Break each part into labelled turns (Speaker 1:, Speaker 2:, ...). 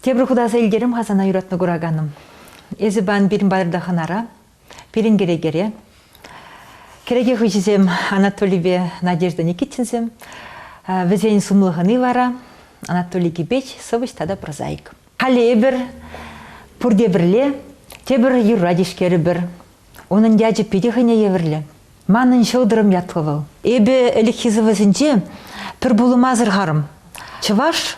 Speaker 1: Тебір құдасы елгерім Хасана юратны құраганым. Езі бан бірін барырда ханара, бірін керегере. Кереге хүшізем Анатолийбе Надежда Никитинсем. Візен сумлығыны вара, Анатолий Кипеч, совыш тада прозаик. Халі бір, пұрде бірле, тебір юрадишкері бір. Оның дяжы педихыне евірлі. Манын шылдырым ятлывыл. Эбі әлікхизівізінде пір бұлымазыр ғарым. Чываш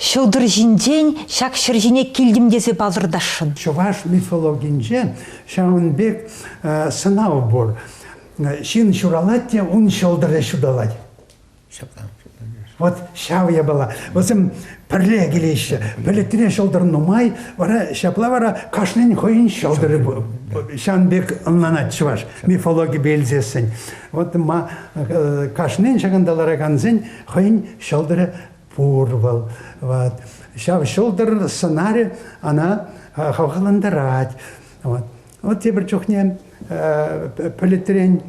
Speaker 1: шылдыр жинден шак шыржине келдім десе балырдашын.
Speaker 2: Чуваш мифологинже шаунбек сынау бор. Шин шуралатте, он шылдыры шудалать. Вот шау я была. Вот сам перле келеші. Білеттіне шылдыр нумай, вара шапла вара кашнен хойын шылдыры шаунбек ынланат чуваш. Мифологи белзесін. Вот ма кашнен шагандалара канзен хойын шылдыры пурвал. Вот. Шылдыр сценарий, она хавхаландырать. Вот теперь чухне политрень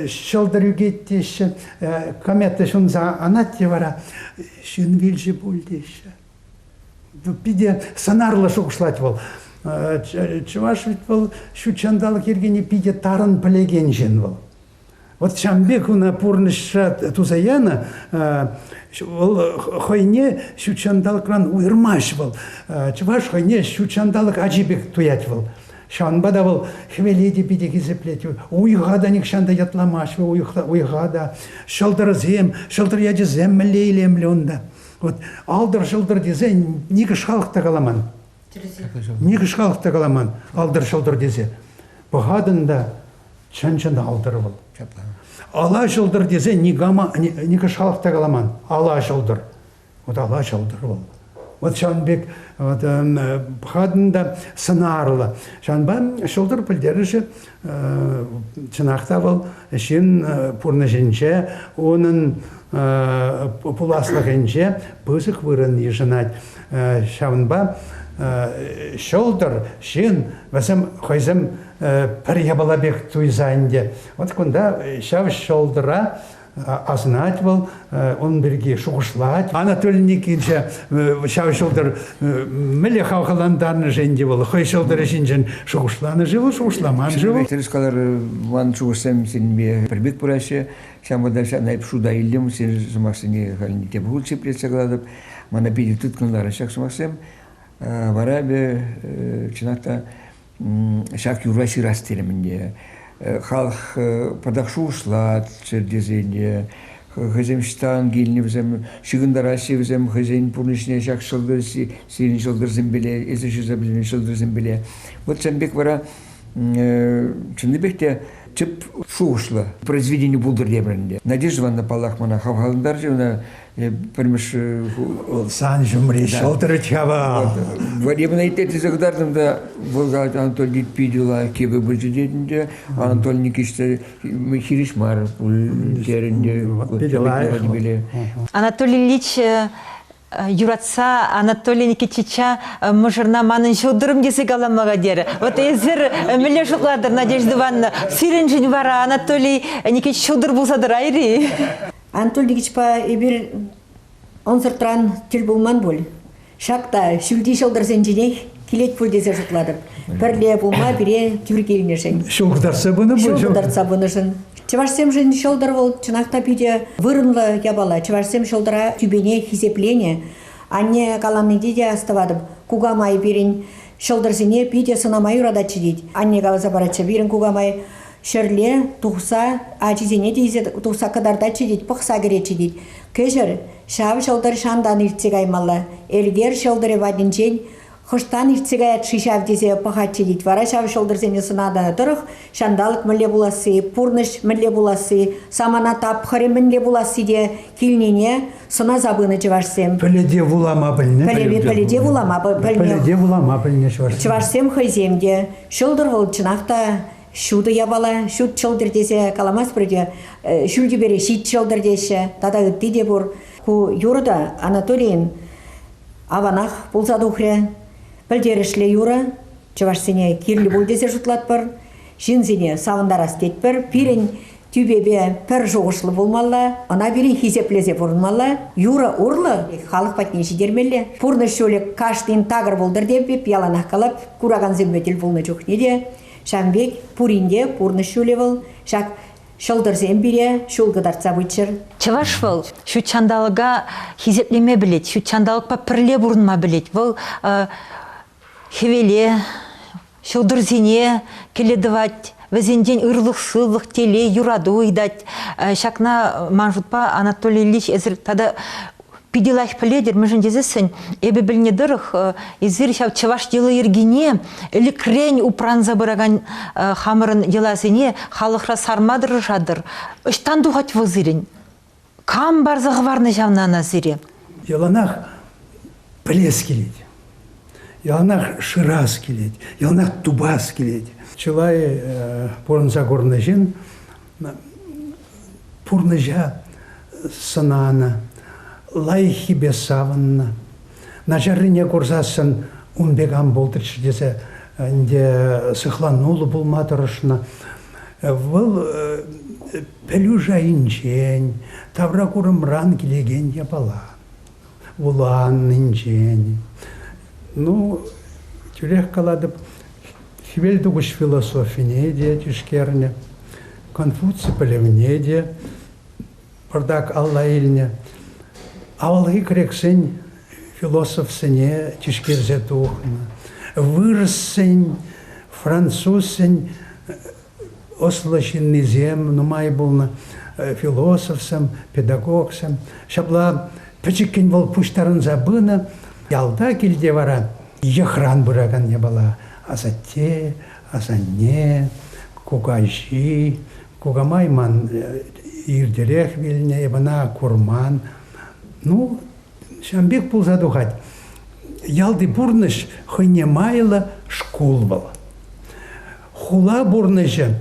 Speaker 2: шылдыр югеттеші, кометті шунза анатте вара, шын вильжі бульдеші. Пиде сценарлы шуқшлать бол. Чуваш ведь был шучандалы кергене пиде тарын пілеген жен бол. Вот Шамбек уна пурныша тузаяна, хойне шучандалық кран уйырмаш был. Чуваш хойне шучандалық ажибек туять был. Шанбада был хвеледи пидеки зеплеть. Уйгада никшанда ятламаш, уйгада. Шылдыр зем, шылдыр яджи зем лейлем лёнда. Вот алдыр шылдыр дезе нигі шалықта каламан. Нигі шалықта каламан, алдыр шылдыр дезе. Бұғадында чын-чын алдыр был. Ала жылдыр дезе нигі шалықта каламан. Ала жылдыр. Вот ала жылдыр бол. Вот Шанбек бұқадында сынарылы. Шанба жылдыр пілдеріші чынақта бол. Шын пұрны жінче, оның пуласлығынче бұзық вырын ежінат. Шанба жылдыр шын вәсім қойзым пір ябалабек туйзайынде. Вот күнда шав жылдыра азнать был, он береги шуғышлать. Анатолий Никитича шау-шылдыр мүлі қауқыландарны женде был. Хой шылдыры жинжен шуғышланы жылы, шуғышламан жылы.
Speaker 3: Терескалар ван шуғысым сенбе бірбек бұрашы, шамада шанайып шуда илдім, сен жұмақсыне қалын деп ғыл чеплетсе қыладып, мана бейді тұткынлары шақ жұмақсым, вара бе чынақта шақ юрвasi растерімінде. Халх подахшу ушлат чердезенье, хаземштан гильни взем, шигындараси взем, хазень пурничне шак шылдырси, сирин шылдыр зембеле, эзеші забілін шылдыр зембеле. Вот сәмбек вара чындыбекте чып шу ушла, произведение булдыр демрінде. Надежда Ивановна Палахмана хавхалындар жевна, примеш...
Speaker 2: Сан жұмри шылдыры чава.
Speaker 3: Вот я бы на эти загадардым, да, Волгат Анатолий Пидила, кебе бульжидетінде, Анатолий Никиште, Хиришмар, пультерінде,
Speaker 1: Анатолий Ильич юратса Анатолий Никитича мұжырна манын жылдырым десе қаламаға дері. Вот езір мүлі жылдыр Надежда Ивановна, сирен жын бара Анатолий Никитич жылдыр болсадыр айры.
Speaker 4: Анатолий Никитич па ебір онсыртран тіл болман бол. Шақта шүлді жылдыр зенжіне келет бұл десе жылдыр. Бірле болма, біре түргеліне жын.
Speaker 2: Шылғыдарса бұны бұл?
Speaker 4: Шылғыдарса бұны жын. Чевашсем жын шылдыр бол, чынақта пиде вырынлы ябала. Чевашсем шылдыра тюбене хизепление. Анне каламны деде аставадым. Кугамай берін шылдырзіне пиде сынамай урадачы дейд. Анне каласа барачы берін кугамай шырле тұқса, ачизене дейзе тұқса қыдардачы дейд, пықса керечі дейд. Көжір, шав шылдыр шандан иртсек аймалы. Элгер шылдыры вадинчен, Хыштан иртсегает шишав дезе пахатчы дейд. Вара шав шылдырзене сынада тұрық, шандалық мүлі буласы, пурныш мүлі буласы, самана тапқыры мүлі буласы де келнене сына забыны жыварсем.
Speaker 2: Піледе вулама біліне?
Speaker 4: Піледе вулама біліне.
Speaker 2: Піледе вулама біліне жыварсем.
Speaker 4: Жыварсем хайземде. Шылдыр ол чынақта шуды ябала, шуд шылдыр десе каламас бірде, шүлді бере шит шылдыр десе, тада үтті де бұр. Ку юрда Анатолийн аванақ болсады ұхре. Білдерішле юра, чывашсене кирлі бұл десе жұтлат бір, жинзіне савындарас кет бір, пирен тюбебе пір жоғышлы болмалы, ана бері хизеплезе бұрынмалы, юра урлы, халық патне жидермелі. Пұрны шөлі каштын тағыр болдыр деп, яланақ қалап, кураган зембетел болны жоқ неде. Шамбек пуринде пұрны шөлі бол, шак шылдыр зембере шөл қыдартса бұйтшыр.
Speaker 1: Чаваш был, шу чандалыга хизеплеме білет, шу чандалықпа пірле бұрынма білет. Бұл хевеле, шылдырзене келедівать, візенден ұрлық-сылық теле юраду үйдать. Шакна манжутпа Анатолий Ильич әзір тада пиделах піледер, мүжін дезесін, әбі біліне дұрық, әзір шау чаваш делы ергене, әлікрен ұпран забыраған хамырын елазене, халықра сармадыр жадыр. Үштан дұғат вұзырын. Кам барзығы варны жауна назире?
Speaker 2: Яланақ пілес келеді. Яланақ шырас келеді. Яланақ тубас келеді. Чылай порынса көріні жен, пұрны жа сынаны, лайхи бесавынны. Нажарыне көрзасын унбеган болдыршы десе, де сықланулы болмадырышына. Бұл пәлі жайын жен, тавра көрімран келеген де бала. Уланын жен. Ну, тюрек каладып, Хивельдугуш философине де тюшкерне, Конфуций пілевне де, Бардак Алла илне. Авалғы крексен философ сене тюшкерзе тухна. Вырсен, французсен, ослашинный зем, нумай болна философсам, педагогсам. Шабла пәчіккен бол пуштарын забына, ялда келде вара, ехран бұраган не бала. Азате, азане, кугажи, кугамайман ирдерех вильне, ебана курман. Ну, шамбек пул задухать. Ялды бурныш хыне майла школ был. Хула бурныжы,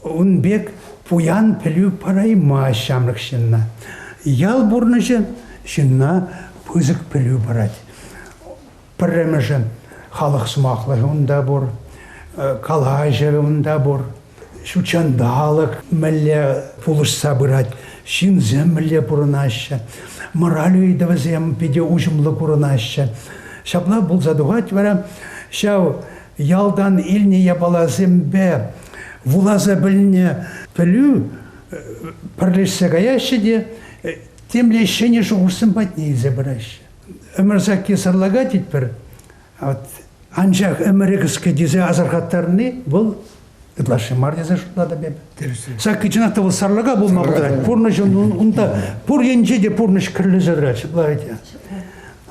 Speaker 2: унбек пуян пілю парайма шамрық шынна. Ял бурныжы шынна пызык пілю барать. Піріміжі халық сымақлығы ұнда бұр, калажы ұнда бұр, шучандалық мәлі пулышса бұрат, шынзем мәлі бұрынашы, мораль үйдівізем педе ұжымлы бұрынашы. Шабла бұл задуғат вара, шау ялдан илне ябалазым бе, вулаза біліне пілю, пірлешсе ғаяшы де, темле шене жұғырсын батнейзе бұрашы. Өмірза кесарлага детпір, анжақ өмірігіске дезе азарғаттарыны бұл ыдлашымар дезе жұтлады бебі. Сақы жинақта бұл сарлага бұл мағыдырат. Пұрныш ұнда, пұр енже де пұрныш кірлі жырат.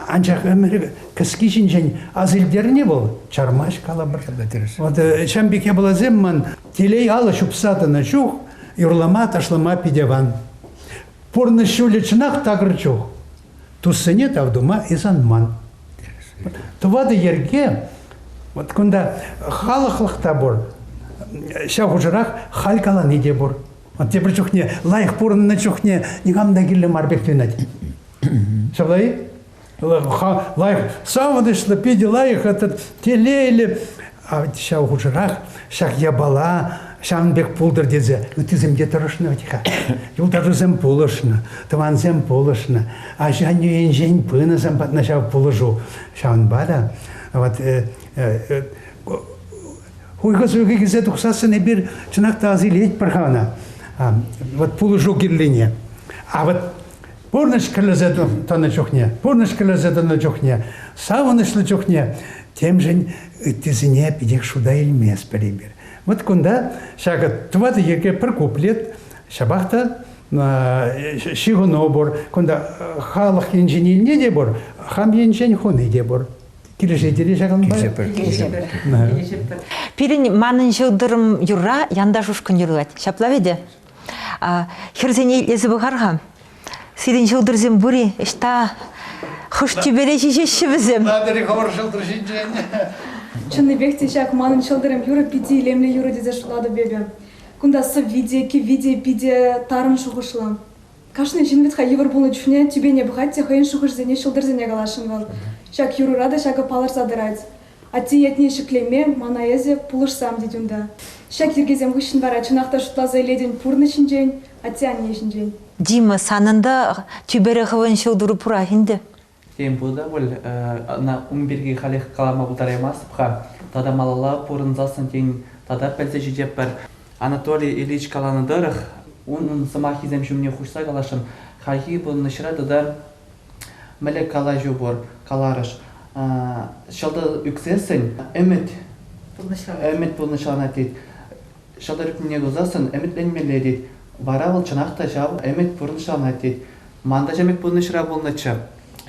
Speaker 2: Анжақ өмірігі кіскі жинжен аз елдеріне бұл чармаш калабыр. Шамбеке бұл аземман телей алы шупсатыны жұқ, юрлама ташлама педеван. Пұрныш үлі чынақ тағыр жұқ. Туссыне тавдума изанман. Тувады ерге, күнда халықлықта бұр, шау жырақ халькаланы де бұр. Тепір жүхне, лайық бұрынны жүхне, негамда келі марбектенат. Шаблай? Лайық, сауадышлы педе лайық, телейлі. Шау жырақ, шақ ябала, шанбек пулдыр дезе, тізімде тұрышына өтіға. Юлдары зем пулышына, тыван зем пулышына, а жаню енжен пыны зем патна шау пулыжу. Шаун бада, хуйғыз өге кезет ұқсасын бір чынақта азы лейт бірғана. Пулыжу керліне. А бұрныш кірлізе таны жоқне, бұрныш кірлізе таны жоқне, сауынышлы жоқне, тем жын тізіне педек шуда елмес біребір. Күнда шағы тұвады ерге бір куплет, шабақта шиғыны бұр, күнда халық енжен еліне де бұр, хам енжен хуны де бұр. Келешедері жағын бар?
Speaker 1: Пирин манын жылдырым юра янда жушкын юрлать. Шаплаведе. Херзене езі бұғарға. Сирин жылдырзем бұри, ішта хуш тюбере жешеші бізем.
Speaker 2: Ладыры қавар жылдыр жинжен.
Speaker 5: Чынны бекте шак манын чылдырым юры пиди илемле юры дезе шулады бебе. Кунда сы виде, ки виде, пиде тарын шуғышлам. Кашны жинвитха евр болны чуне, тебе не бухатте хайын шуғыш зене шылдыр зене галашын был. Шак юры рада шака палар садырать. А ти етне шиклеме, мана езе пулыш сам дедюнда. Шак ергезем хышын бара, чынақта шутлаза еледен пурны шинжен, атян не шинжен.
Speaker 1: Дима, санында түбері хывын шылдыру пура хинді.
Speaker 6: Тем буда бол на умберги халих калама бутаремас пха тада малала пурынзасын тен тада пелсе жидеп бар Анатолий Ильич Каланадырых он самахизем шумне хушса галашым хахи бу нышра тада мелек калажу бор каларыш шалда үксесен эмет бу нышана тет шалда рүкне гозасын эметленмеле дит баравыл чынакта жав эмет бу нышана тет манда жемек бу нышра болнычы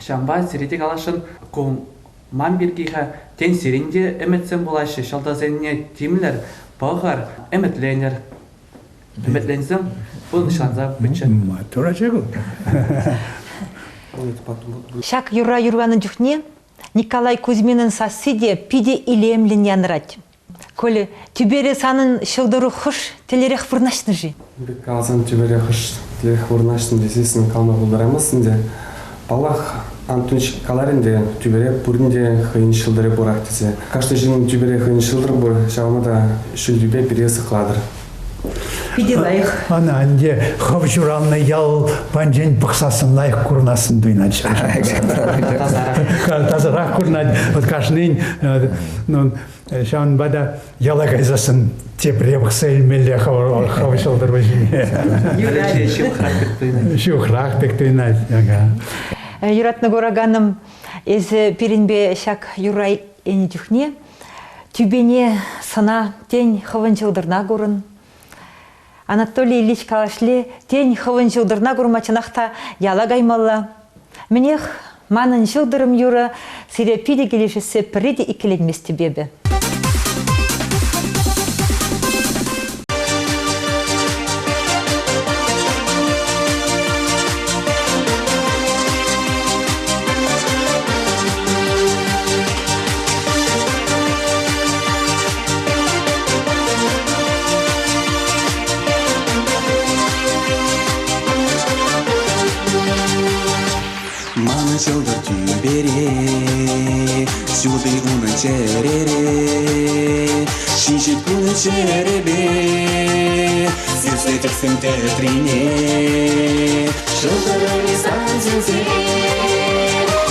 Speaker 6: Шамба сирите калашын ком ман биргиха тен сиринде эметсен булашы шалта сенне тимлер багар эметленер эметленсем бул шанза биче
Speaker 2: Тура чего?
Speaker 1: Шак юра юрваны жүхне Николай Кузьминын соседи пиде илемлен янрать. Коли түбері санын шылдыру хуш телерех вырнашны жи.
Speaker 7: Бек каласан түбері хуш телерех вырнашны десесін калма булдарамасын де. Балах Антонович Каларинде түбере пуринде хыйын шылдыры бурак десе. Каждый жинин түбере хыйын шылдыры бур, шавмада шүлдүбе пересі қыладыр.
Speaker 1: Пиде лайық.
Speaker 2: Ана анде хавжуранны ял банжен бықсасын лайық курнасын дуйнач. Тазырақ курнать. Вот каждый шаун бада яла гайзасын тепре бықса илмелі хавшылдыр бәжіне. Шухрақ бек дуйнач.
Speaker 1: Юратны гораганым эзі пиринбе шак юрай эни жүхне түбене сына тень хывын жылдырна көрін. Анатолий Ильич Калашле тень хывын жылдырна көрмачынақта яла гаймалла. Менех манын жылдырым юры сире пиде келешесі піреде икеленместі бебі.
Speaker 8: Жылдар түбере, сюды уны черере, шишит күні черебе, сюзді тіксін тәтрине, жылдары сансынсе,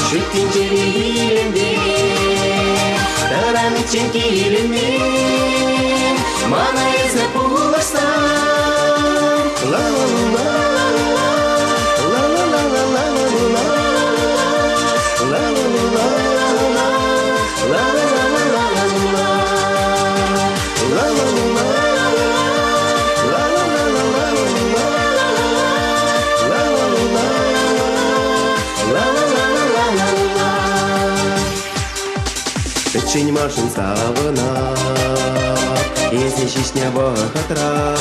Speaker 8: шүттен жері елінде, дараны ченки елінде, мана езі бұлашсан, ла-ла-ла-ла. Печень машин савына, если шишня бахатра,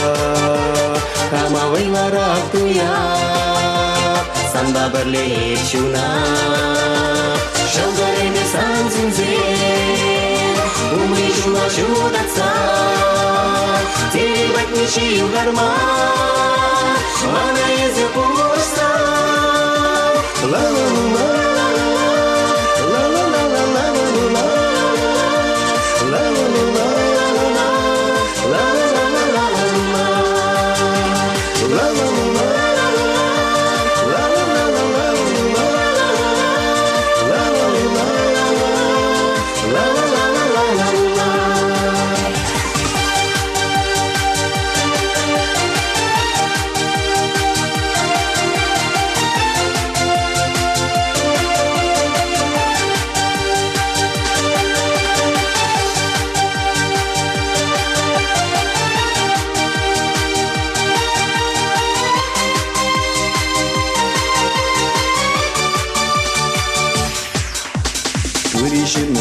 Speaker 8: хамавый ларак туя, санда бірле чуна, шалдарыны сансынзе, умы жула жудатса, теребать ниши угарма, мана езі пушса, ла-ла-ла-ла.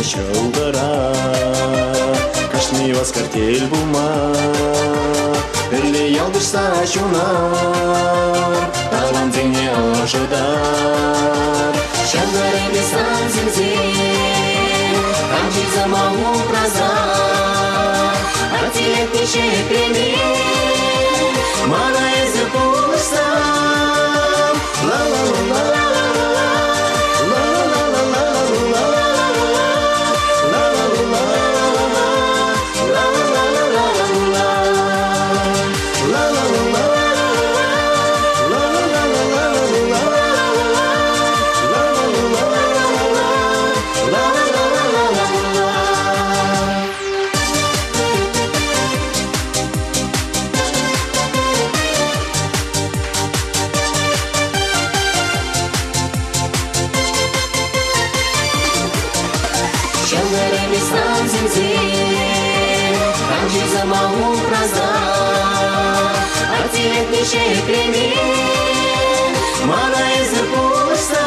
Speaker 8: Шылдыра, кашни вас картель бума, бірле ялдышса шуна, талан зене ожидар, шаңдарыны сансынзе, қамчи замалу праза, артилетті шекреме, мана езі бұлышса, ла-ла-ла-ла. La станцинзе, Анжи замау праза, Атилет нишек леме, Мана езі пуста,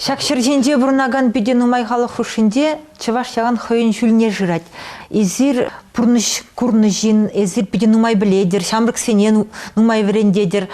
Speaker 1: Шакшырженде бұрнаган беден умай халық хушинде чываш яған хойын жүліне жырать. Изир пурныш курныжин, изир беден умай біледер, шамрық сенен умай верендедер.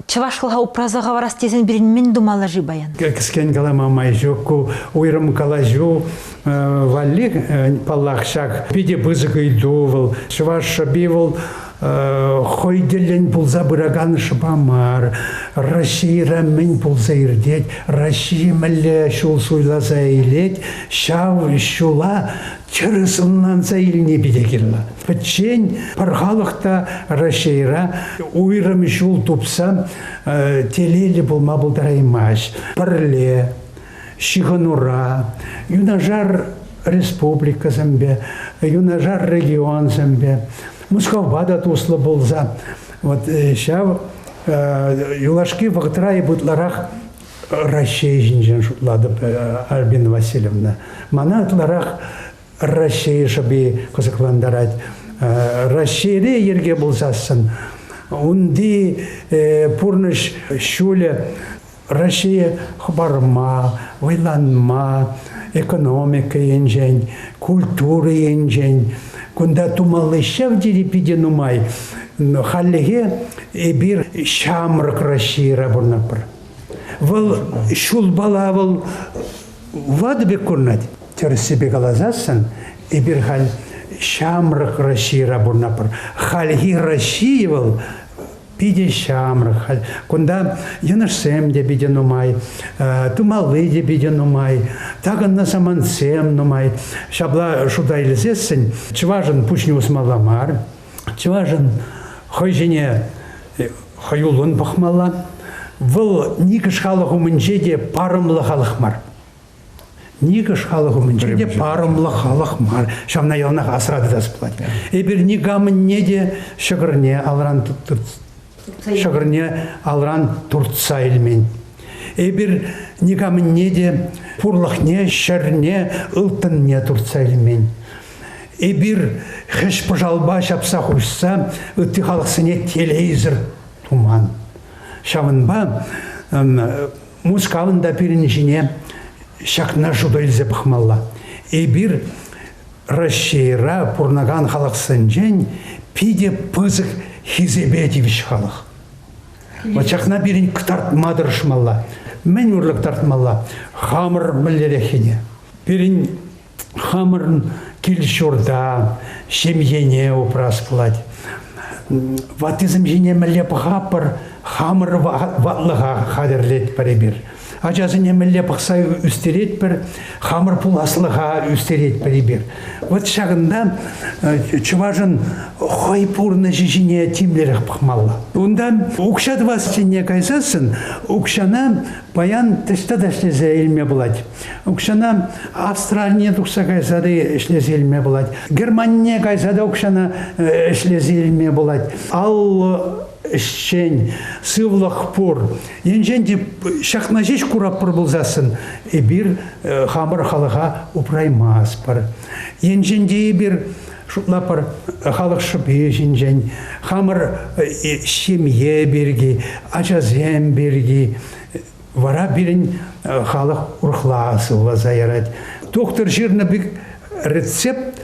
Speaker 1: Чываш қылға упразаға варас тезен бірін мен думала жибаян.
Speaker 2: Кіскен калама май жоку, уйрым калажу, валли паллах шак, биде бызық үйдувыл, чываш шабивыл, хойделен пулза бұраган шыбамар, Россия мен пулза ирдет, Россия мәлі шул суйла заилет, шау шула чырысыннан заилне бидекерла. Пәтшен пархалықта Россия уйрым шул тупса телелі болма бұлдараймаш. Парле, Шиғанура, Юнажар республика зәмбе, Юнажар регион зәмбе, Мусковбада туслы болза. Вот шав юлашки вақтырай бұтларақ Россия жинжен шутлады Альбина Васильевна. Мана атларақ Россия шабы қызықландарад. Россия ерге болзасын. Унди пурныш шуле Россия хабарма, вайланма, экономика енжен, культура енжен. Кунда тумалы шав дерепиден умай, халлеге бир шамрак Россия бурнапыр. Вал шул бала вал вады бек курнать. Терс себе галазасын, бир хал шамрак Россия бурнапыр. Халги Россия вал пиде шамрак. Кунда янашсем де биден умай, тумалы де биден умай, таган на самансем нумай. Шабла шуда илзесен, чважен пучни усмаламар, чважен хойжене хаюлун бахмала, выл никаш халаху мынжеде парымлы халахмар. Никаш халаху мынжеде парымлы халахмар. Шамна ялнах асрады дасплать. Эбір нигамын неде шыгырне алран шыгырне алран туртса илмен. Эбір нигамын неде пурлахне, шәрне, ылтынне туртса илмен. Эбір хэш пожалба шапса хушса, ытты халықсыне телевизор туман. Шавынба мускавында перенешіне шақна жудайлзе бахмалла. Эбір Россияра пурнаган халықсынжен пиде пызық хизебетевич халық. Вот шақна берін күтартмадыр шмалла. Мен урлық тартмалла. Хамыр білерехіне. Берін хамырын килшурда, семьене упрас плать. Ватызым жене мәлеп ғапыр, хамыр ватлыға қадірлет паребір. Ажазыне мәлеп қсай үстерет бір, хамыр пуласлыға үстерет паребір. Вот шағында чуважын хой пурны жежіне тимлеріх пықмалла. Онда ұқшады вастыне кайзасын, ұқшана баян тістада шлезе елме бұлад. Ұқшана Австралия тұқса кайзады шлезе елме бұлад. Германия кайзады ұқшана шлезе елме бұлад. Ал ішчен, сывлық пұр. Енженде шақна жеш құраппыр бұлзасын, бір хамыр халыға ұпраймас пар. Енженде бір шутлапыр халық шыбе жинжен, хамыр семье берге, ажазем берге, вара бірін халық ұрқласы вазайарад. Доктор жирна бір рецепт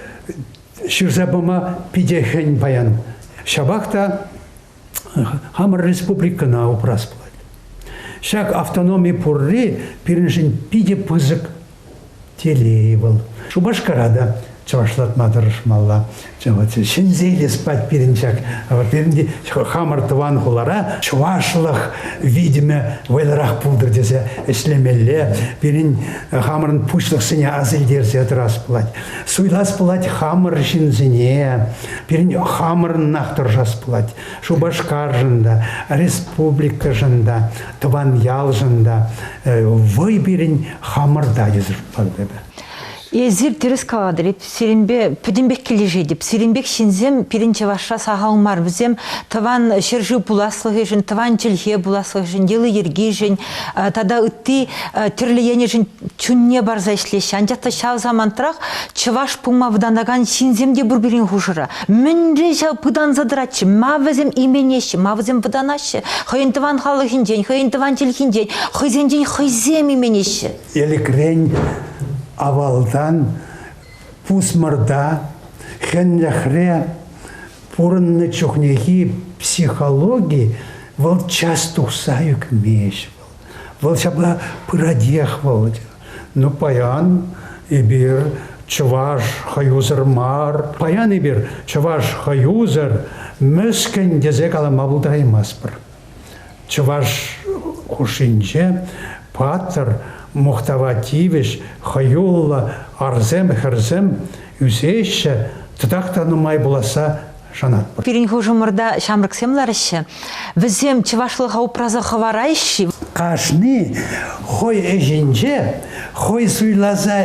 Speaker 2: шырзабыма пидехен баян. Шабақта хамыр республикана упрас болады. Шак автономия пурре пирінжен пиде пызык телейвал. Шубашкарада чавашлатмадырыш малла. Шинзели спать перенчак. Перенде хамыр тыван хулара чавашлых видимо вайларах пудр десе эшлемелле. Перен хамырын пушлых сыне азылдерсе атрас плать. Суйлас плать хамыр шинзине. Перен хамырын нахтыр жас плать. Шубашкар жында, республика жында, тыван ял жында. Выберен хамырда езір плать.
Speaker 1: Езір терес каладыр, сиренбе пүдінбек кележе деп, сиренбек шинзем пиринче ваша сағалмар, бізем таван шержу буласлығы жын, таван челхе буласлығы жын, елы ерге жын, тада үтті түрлі ене жын чүнне барза ішлеші. Анжақта шау замантырақ чываш пұңма вданаган шинземде бір-бірін хұжыра. Мінре жау пыдан задыратшы, ма візем именеші, ма візем вданашы, хойын таван халығын жен, хойын таван челхін жен, хойзен жен хойзем именеші.
Speaker 2: Елікрен авалдан пусмарда хенляхре пурынны чухнехи психологии вол часто саюк меш вол шабла пырадех вол ну паян ибир чуваш хаюзер мар паян ибир чуваш хаюзер мөскен дезе калама булдаймаспыр чуваш хушинче патыр Мухтавативиш, хаюлла, арзем, херзем, үзейші, тұтақтаны май боласа жанат бір.
Speaker 1: Пирин хужумырда шамрыксемларышы, візем чывашлыға упразы хаварайшы.
Speaker 2: Қашны, хой әжінже, хой суйлаза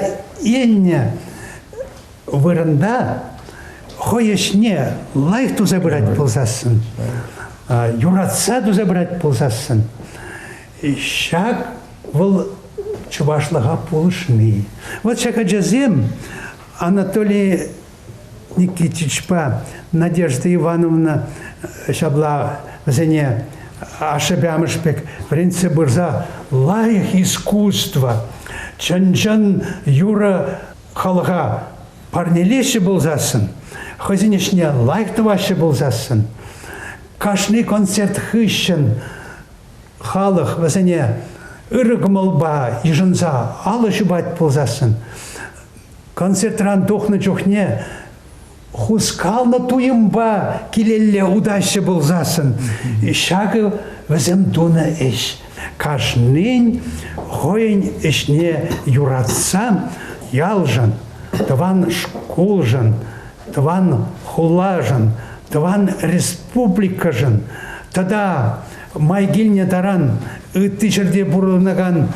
Speaker 2: енне вырында, хой ешне лайх туза бірать болсасын, юратса туза бірать болсасын. Шак бұл чувашлыға полышны. Вот шака жазем Анатолий Никитичпа, Надежда Ивановна шабла зене ашабямышпек принцип бырза лайх искусства. Чанжан юра халыға парнелеші болзасын, хозинешне лайх тывашы болзасын. Кашны концерт хыщен халық вазене ырыгмылба ежынса алы жубать ползасын. Концертран тухны чухне хускална туйымба келелле удачы болзасын. Шагы візім туна эш. Кашнын хойын эшне юратса ялжан, таван школжан, таван хулажан, таван республикажан. Тада майгильне таран тычерде бурынаган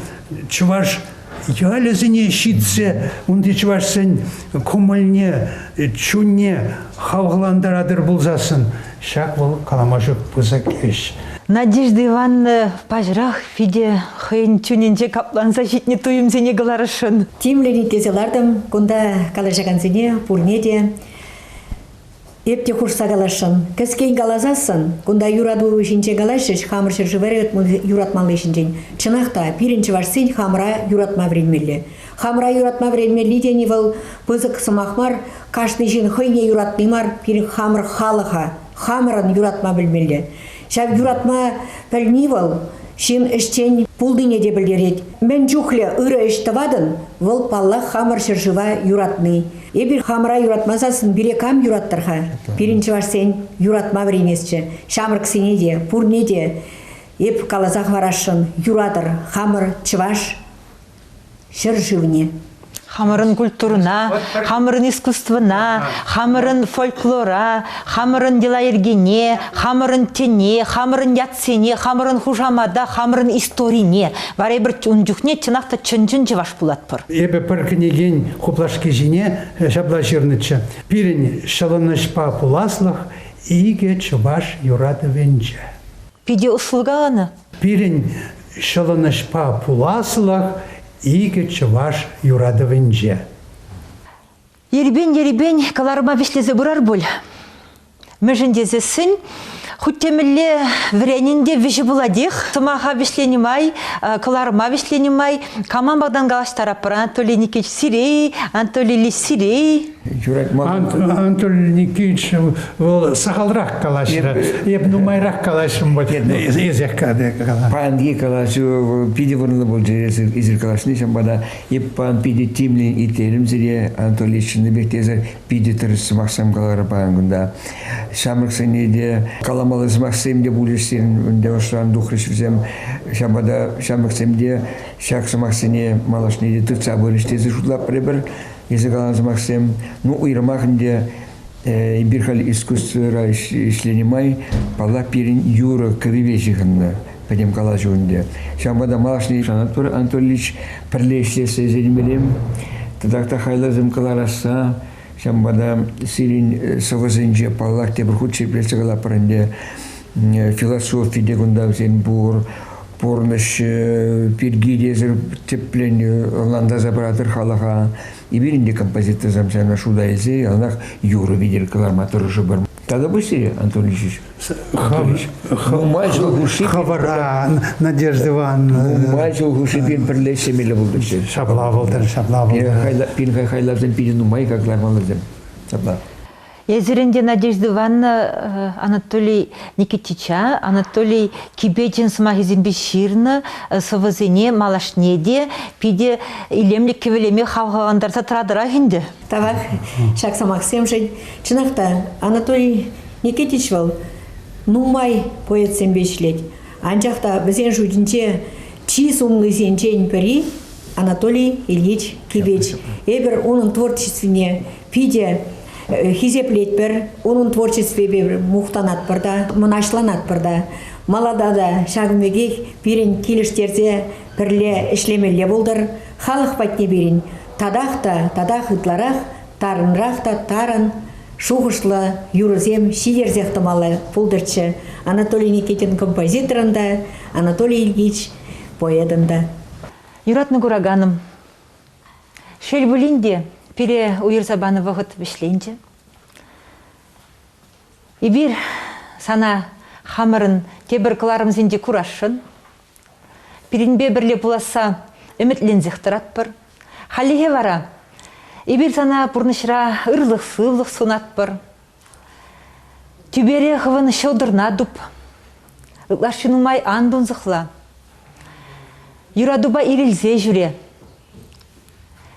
Speaker 2: чуваш ялезіне щитсе, унды чувашсен кумылне, чунне хавғландарадыр болзасын. Шак бұл каламашық пызак еш.
Speaker 1: Надежда Ивановна пажрах фиде хыйын чуненже капланса житне туйымзене галарышын.
Speaker 4: Тимлени тезелардым, кунда калажаганзене, пурнеде, Епте хурса галашын. Кескейн галазасын, кунда юраду жинче галашыш, хамыр шыржыварет юратмалы жинчен. Чынақта, пиринче варсен хамра юратма времелі. Хамра юратма времелі дені вал пызык сымахмар, кашны жин хыйне юратнымар, пирин хамыр халыға, хамырын юратма білмелі. Шав юратма пәлні вал, шин іштен пулдыне де білдерет. Мен жухле ыры іштавадын, вал палла хамыр шыржыва юратны. Эбір хамыра юратмазасын бире кам юраттырға. Пиринче варсен юратма времесче. Шамыр ксене де, пурне де. Эп калазақ варашын юратыр хамыр чываш шыржывне.
Speaker 1: Хамырын культурына, хамырын искусствына, хамырын фольклора, хамырын делаергене, хамырын тене, хамырын ятсене, хамырын хужамада, хамырын историне. Варай бір үнжухне чынақта чынжын жываш булатпыр.
Speaker 2: Эбі бір кінеген хуплашки жіне шабла жирнычы. Пирин шалынышпа пуласлық, иге чываш юрады венче.
Speaker 1: Пиде услугаланы?
Speaker 2: Пирин шалынышпа пуласлық, иге чываш юрады венче.
Speaker 1: Ербен, каларыма вешлезе бұрар бұл. Мүжіндезе сын, хуттемілі вренінде вежі буладих, тымаға вешленімай, каларыма вешленімай, каман бағдан галаш тарапыр, Анатолий Никитич сирей, Анатолий Ли сирей.
Speaker 3: Юрат
Speaker 2: Анатолий Никитич был сахалрак калашра, еб нумайрак калашым вот езек каде кала.
Speaker 3: Панги калашу пиди вырнылы бол жересі изір калашны шамбада еп пан пиди тимлин ителім зіре Анатолий Шыныбек тезір пиди тұрысы мақсам калары пан күнда. Шамрық сенеде каламалы мақсам де бұлешсен үнде ошран дұқрышвізем шамбада шамрық сенде шақсы мақсане малашнеде тұтса бөліштезі жұтлап бір если каланыз Максим, ну уйрамахнде бирхал искусство ишленимай пала пирин юра кривечиханна пойдем калажунде. Шамбада малашни Анатолий Анатольевич прилешлесе зелимелем, тогда хайлазым калараса, шамбада сирин савазенже палах те брхучи пресагала паранде философии дегунда зенбур порныш пиргидезер теплен ланда забратыр халаха и биринде композитор замсана шудайзе анах юра видер каларматор жыбыр. Тогда быстрее, Антон Ильич.
Speaker 2: Хавара, Надежда Ивановна.
Speaker 3: Мальчик гушибин прилечь семейля был.
Speaker 2: Шабла был.
Speaker 3: Пинха хайлазем пидину май как лармалазем. Шабла.
Speaker 1: Езеренде Надежда Ивановна Анатолий Никитича, Анатолий Кибечин смахизин беширна, совазине малашнеде, пиде илемлик кевелеме хавхагандарса традыра хинде.
Speaker 4: Тавак, шакса Максим жень. Чынақта Анатолий Никитич был, нумай поэт сембешлет. Анжақта бізен жудинче чи сумлы сенчен пери Анатолий Ильич Кибеч. Эбер оның творчествіне пиде хизеплет бір, оның творчестве бір мұқтанат бірда, мұнашланат бірда. Маладада шағымеге бірін келіштерде бірле ішлемелі болдыр, халық бәтне бірін. Тадақ ұтларақ, тарынрақ тарын, шуғышлы юрызем шидерзектімалы болдырчы. Анатолий Никитин композиторында, Анатолий Ильич поэтында.
Speaker 1: Юратны Гураганым, шелбулинде пере уйырзабаны вағыт бішленде. И бир сана хамырын тебір кыларымзенде курашын. Перенбе бірле буласа үмітлензіқтірат бір. Халиге вара. И бир сана бұрнышыра ырлық-сылық сунат бір. Түбере ғывын шылдырна дұп. Үклашынумай андын зықла. Юрадуба ирілзе жүре.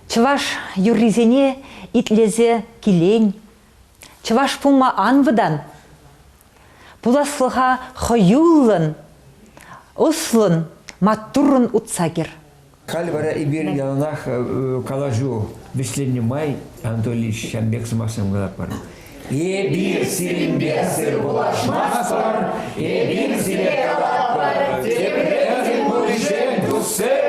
Speaker 1: Чываш юрризене итлезе килень. Чываш пулма анвыдан. Пуласлыға хойюлын, услын, маттурын утсагер.
Speaker 3: Кальвара и бир яланах калажу бешлене май Анатолий Шамбек смасам галапар. Бир сиринбек сыр булашмаспар, бир сире калапар, тепрезин мужен дусе.